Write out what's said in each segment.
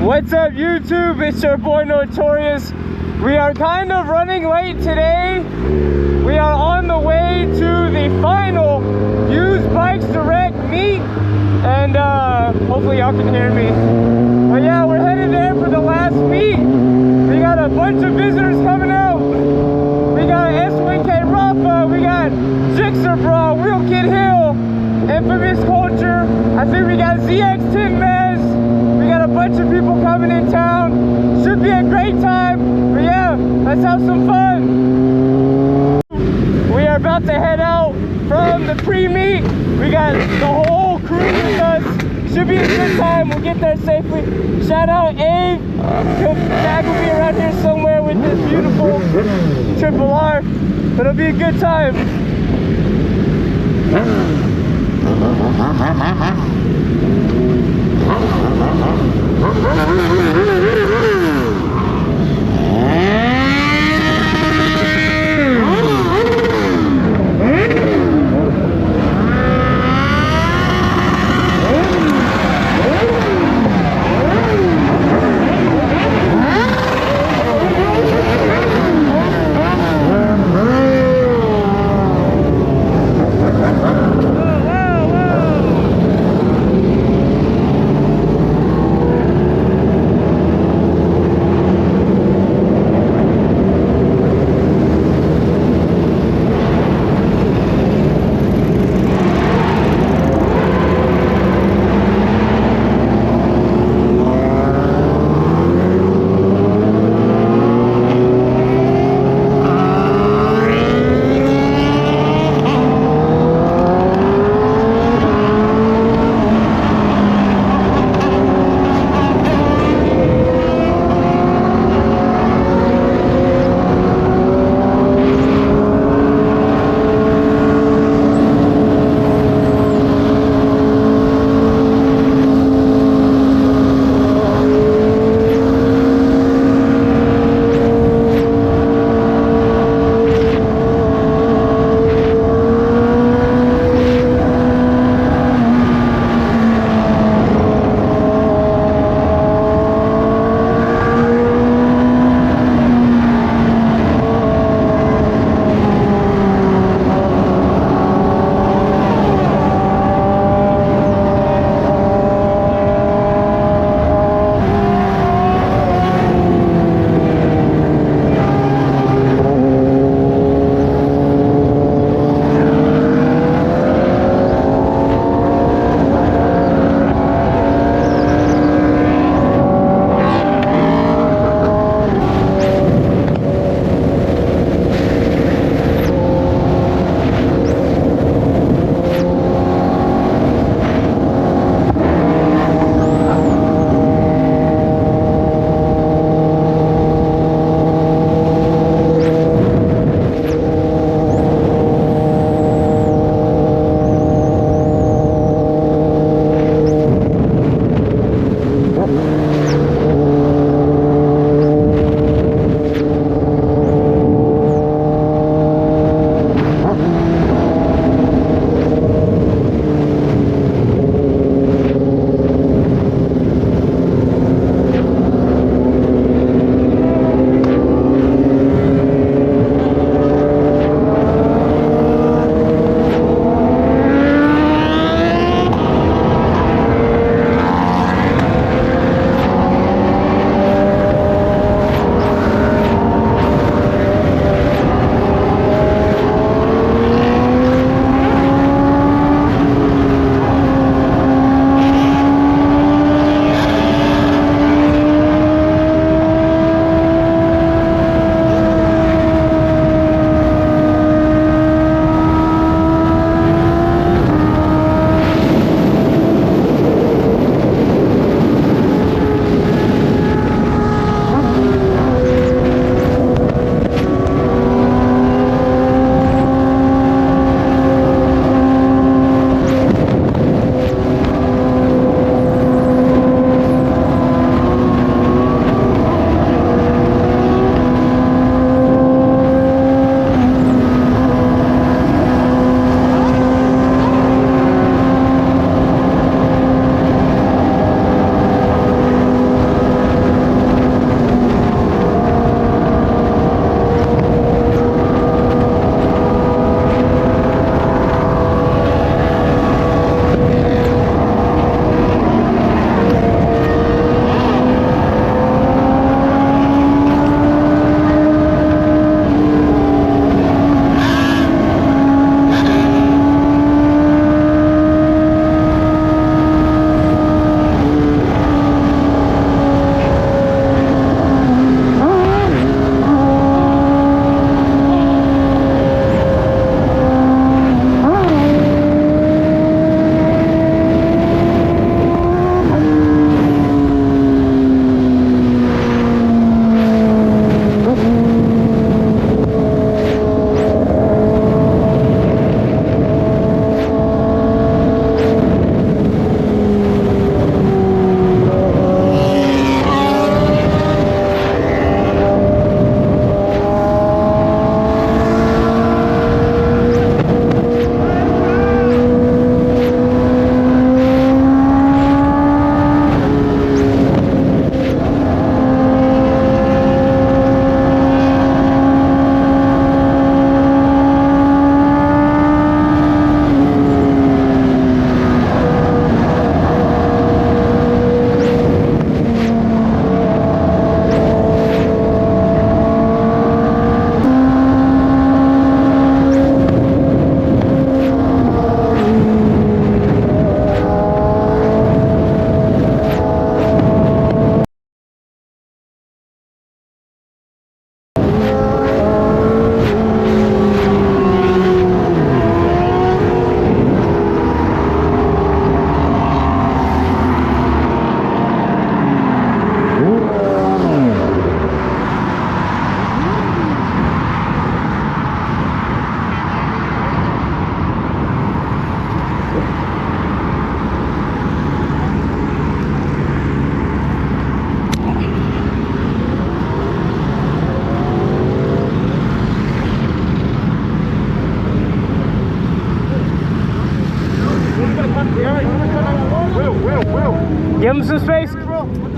What's up, YouTube? It's your boy Notorious. We are kind of running late today. We are on the way to the final Used Bikes Direct meet, and hopefully y'all can hear me. But yeah, we're headed there for the last meet. We got a bunch of visitors coming out. We got SWK Rafa, we got Jixer Bra, Real Kid Hill, Infamous Culture. I think we got ZX10 Mez. We got a bunch of people coming in town. Should be a great time. But yeah, let's have some fun. We are about to head out from the pre-meet. We got the whole crew with us. Should be a good time. We'll get there safely. Shout out Abe. Tag will be around here somewhere with this beautiful Triple R. But it'll be a good time.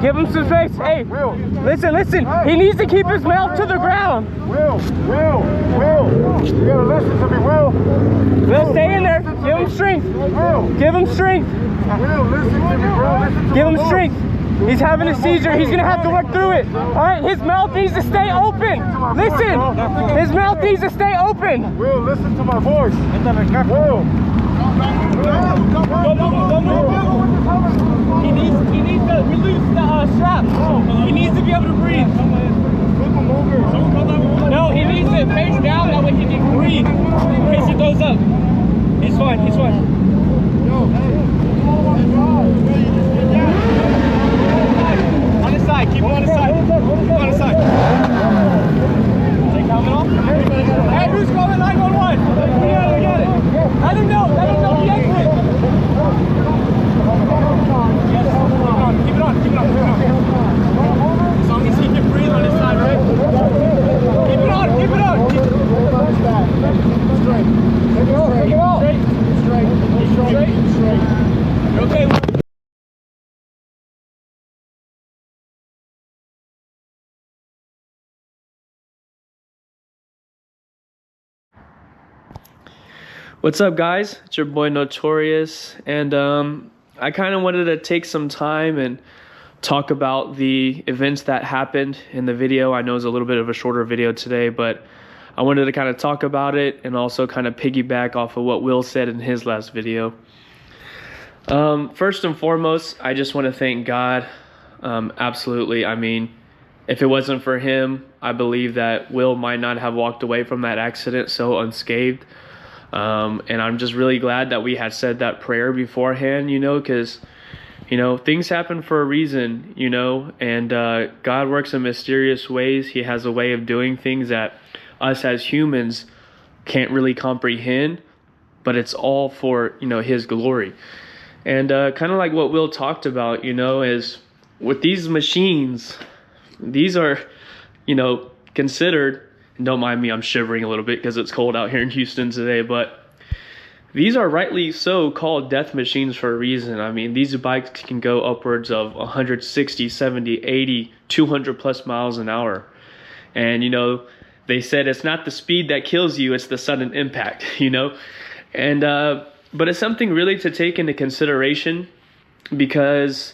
Give him some space. Hey, Will. Listen. Hey. He needs to keep his mouth to the ground. Will. You gotta listen to me, Will. Will, stay in there. Give him strength. Will. Give him strength. Will, listen to me, bro. Listen to Give him my voice. strength. He's having a seizure. He's gonna have to work through it. All right, his mouth needs to stay open. Listen, his mouth needs to stay open. Will, listen to my voice. Will. He needs to release the strap. He needs to be able to breathe. No, he needs to face down, that way he can breathe in case he throws up. He's fine. On his side, keep him on his side. Take helmet off. Hey, who's calling 911? We got it. Let him know the exit. Keep it on. As long as he can breathe on his side, right? Keep it on. Straight. You're okay. What's up, guys? It's your boy Notorious, and I kind of wanted to take some time and talk about the events that happened in the video. I know it's a little bit of a shorter video today, but I wanted to kind of talk about it and also kind of piggyback off of what Will said in his last video. First and foremost, I just want to thank God. Absolutely. I mean, if it wasn't for him, I believe that Will might not have walked away from that accident so unscathed. And I'm just really glad that we had said that prayer beforehand, because, things happen for a reason, and God works in mysterious ways. He has a way of doing things that us as humans can't really comprehend, but it's all for, his glory. And kind of like what Will talked about, is with these machines, these are, considered, and don't mind me, I'm shivering a little bit because it's cold out here in Houston today, but these are rightly so called death machines for a reason. I mean, these bikes can go upwards of 160, 70, 80, 200 plus miles an hour. And, they said it's not the speed that kills you, it's the sudden impact, And, but it's something really to take into consideration, because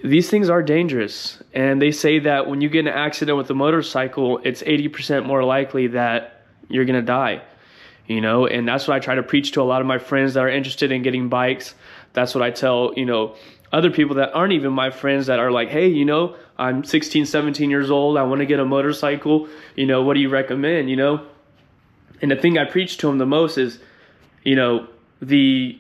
these things are dangerous. And they say that when you get in an accident with a motorcycle, it's 80% more likely that you're going to die, and that's what I try to preach to a lot of my friends that are interested in getting bikes. That's what I tell, other people that aren't even my friends that are like, hey, I'm 16, 17 years old. I want to get a motorcycle. What do you recommend, And the thing I preach to them the most is, the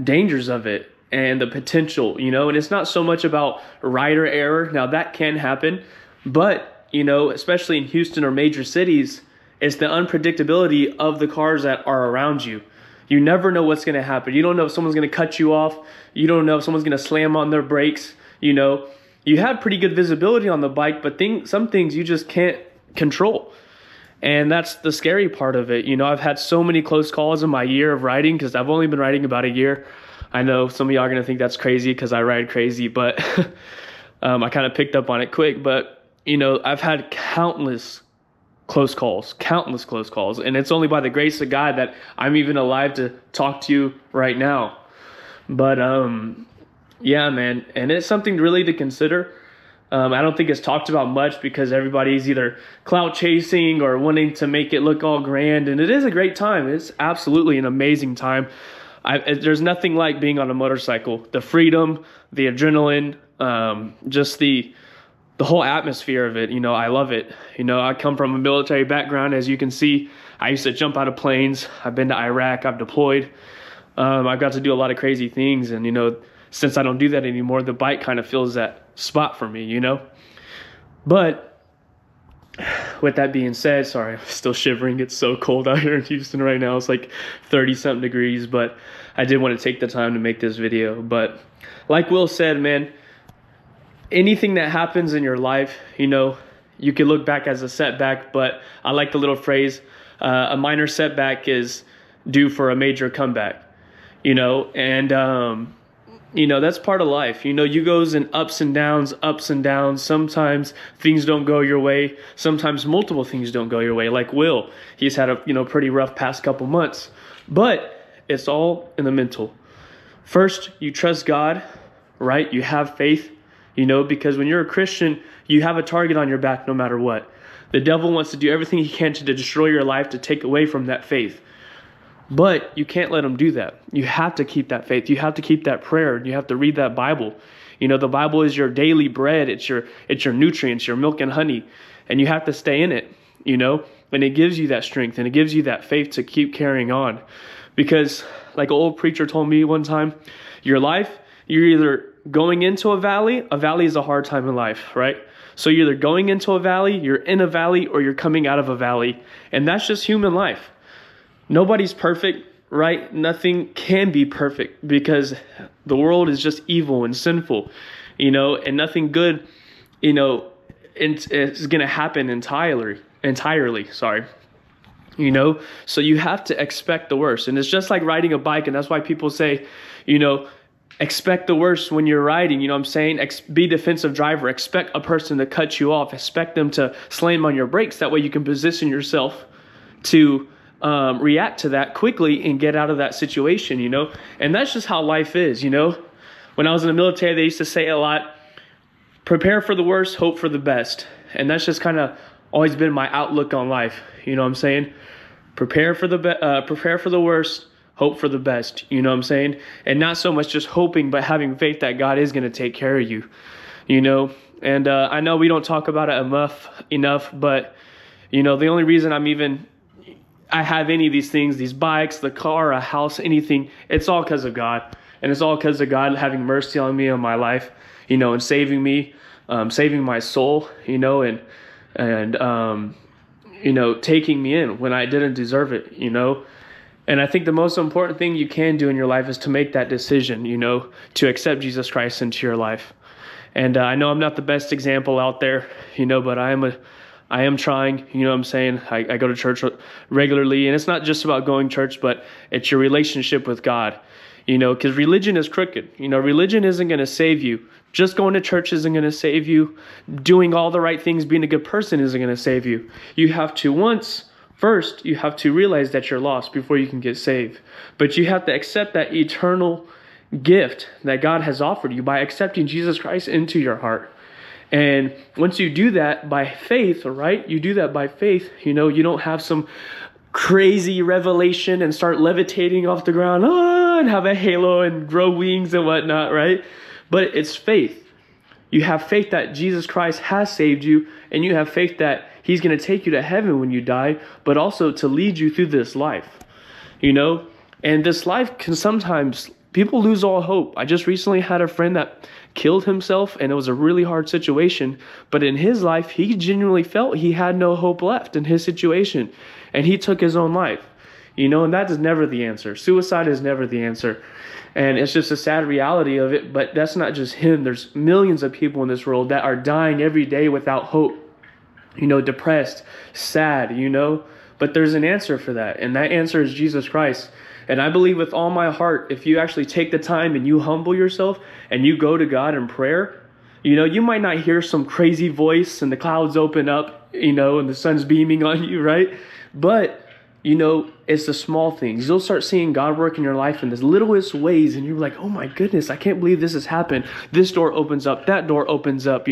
dangers of it and the potential, and it's not so much about rider error. Now that can happen, but, especially in Houston or major cities, it's the unpredictability of the cars that are around you. You never know what's going to happen. You don't know if someone's going to cut you off. You don't know if someone's going to slam on their brakes. You have pretty good visibility on the bike, but some things you just can't control. And that's the scary part of it. I've had so many close calls in my year of riding, because I've only been riding about a year. I know some of y'all are going to think that's crazy because I ride crazy, but I kind of picked up on it quick. But, I've had countless close calls, and it's only by the grace of God that I'm even alive to talk to you right now. But yeah, man, and it's something really to consider. I don't think it's talked about much because everybody's either clout chasing or wanting to make it look all grand, and it is a great time. It's absolutely an amazing time. There's nothing like being on a motorcycle. The freedom, the adrenaline, just the whole atmosphere of it, I love it. I come from a military background, as you can see. I used to jump out of planes. I've been to Iraq. I've deployed. I've got to do a lot of crazy things. And, since I don't do that anymore, the bike kind of fills that spot for me, But with that being said, sorry, I'm still shivering. It's so cold out here in Houston right now. It's like 30-something degrees, but I did want to take the time to make this video. But like Will said, man, anything that happens in your life, you can look back as a setback, but I like the little phrase, a minor setback is due for a major comeback, and That's part of life. You goes in ups and downs, ups and downs. Sometimes things don't go your way. Sometimes multiple things don't go your way. Like Will, he's had a, pretty rough past couple months, but it's all in the mental. First, you trust God, right? You have faith, because when you're a Christian, you have a target on your back no matter what. The devil wants to do everything he can to destroy your life, to take away from that faith. But you can't let him do that. You have to keep that faith. You have to keep that prayer. You have to read that Bible. The Bible is your daily bread. It's your nutrients, your milk and honey. And you have to stay in it, and it gives you that strength and it gives you that faith to keep carrying on. Because like an old preacher told me one time, your life, you're either going into a valley is a hard time in life, right? So you're either going into a valley, you're in a valley, or you're coming out of a valley. And that's just human life. Nobody's perfect, right? Nothing can be perfect because the world is just evil and sinful, and nothing good, is going to happen entirely, sorry. So you have to expect the worst. And it's just like riding a bike. And that's why people say, expect the worst when you're riding. I'm saying? Be defensive driver. Expect a person to cut you off. Expect them to slam on your brakes. That way you can position yourself to react to that quickly and get out of that situation, And that's just how life is, When I was in the military, they used to say a lot, prepare for the worst, hope for the best. And that's just kind of always been my outlook on life. You know what I'm saying? Prepare for the worst, hope for the best. You know what I'm saying? And not so much just hoping, but having faith that God is going to take care of you, And I know we don't talk about it enough, but, the only reason I have any of these things, these bikes, the car, a house, anything, it's all because of God. And it's all because of God having mercy on me in my life, and saving me, saving my soul, and taking me in when I didn't deserve it, And I think the most important thing you can do in your life is to make that decision, to accept Jesus Christ into your life. And I know I'm not the best example out there, but I am trying, what I'm saying? I go to church regularly, and it's not just about going to church, but it's your relationship with God, because religion is crooked. Religion isn't going to save you. Just going to church isn't going to save you. Doing all the right things, being a good person isn't going to save you. You have to first, you have to realize that you're lost before you can get saved. But you have to accept that eternal gift that God has offered you by accepting Jesus Christ into your heart. And once you do that by faith, right? You do that by faith, you don't have some crazy revelation and start levitating off the ground, and have a halo and grow wings and whatnot, right? But it's faith. You have faith that Jesus Christ has saved you, and you have faith that he's going to take you to heaven when you die, but also to lead you through this life, And this life can sometimes, people lose all hope. I just recently had a friend that killed himself, and it was a really hard situation. But in his life, he genuinely felt he had no hope left in his situation, and he took his own life. And that is never the answer. Suicide is never the answer. And it's just a sad reality of it. But that's not just him. There's millions of people in this world that are dying every day without hope, depressed, sad, But there's an answer for that. And that answer is Jesus Christ. And I believe with all my heart, if you actually take the time and you humble yourself and you go to God in prayer, you might not hear some crazy voice and the clouds open up, and the sun's beaming on you, right? But, it's the small things. You'll start seeing God work in your life in the littlest ways, and you're like, oh my goodness, I can't believe this has happened. This door opens up, that door opens up,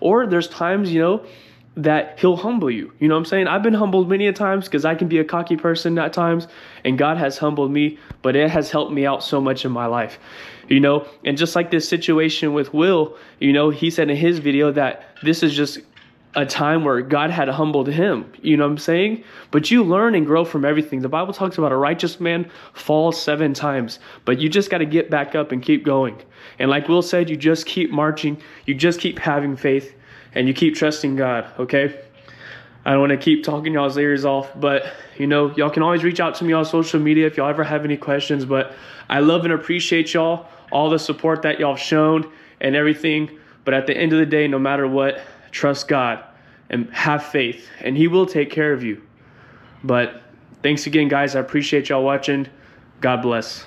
Or there's times, that he'll humble you. You know what I'm saying? I've been humbled many a times because I can be a cocky person at times, and God has humbled me, but it has helped me out so much in my life, And just like this situation with Will, he said in his video that this is just a time where God had humbled him, you know what I'm saying? But you learn and grow from everything. The Bible talks about a righteous man falls 7 times, but you just got to get back up and keep going. And like Will said, you just keep marching, you just keep having faith, and you keep trusting God, okay? I don't want to keep talking y'all's ears off, but, y'all can always reach out to me on social media if y'all ever have any questions. But I love and appreciate y'all, all the support that y'all have shown and everything. But at the end of the day, no matter what, trust God and have faith, and he will take care of you. But thanks again, guys. I appreciate y'all watching. God bless.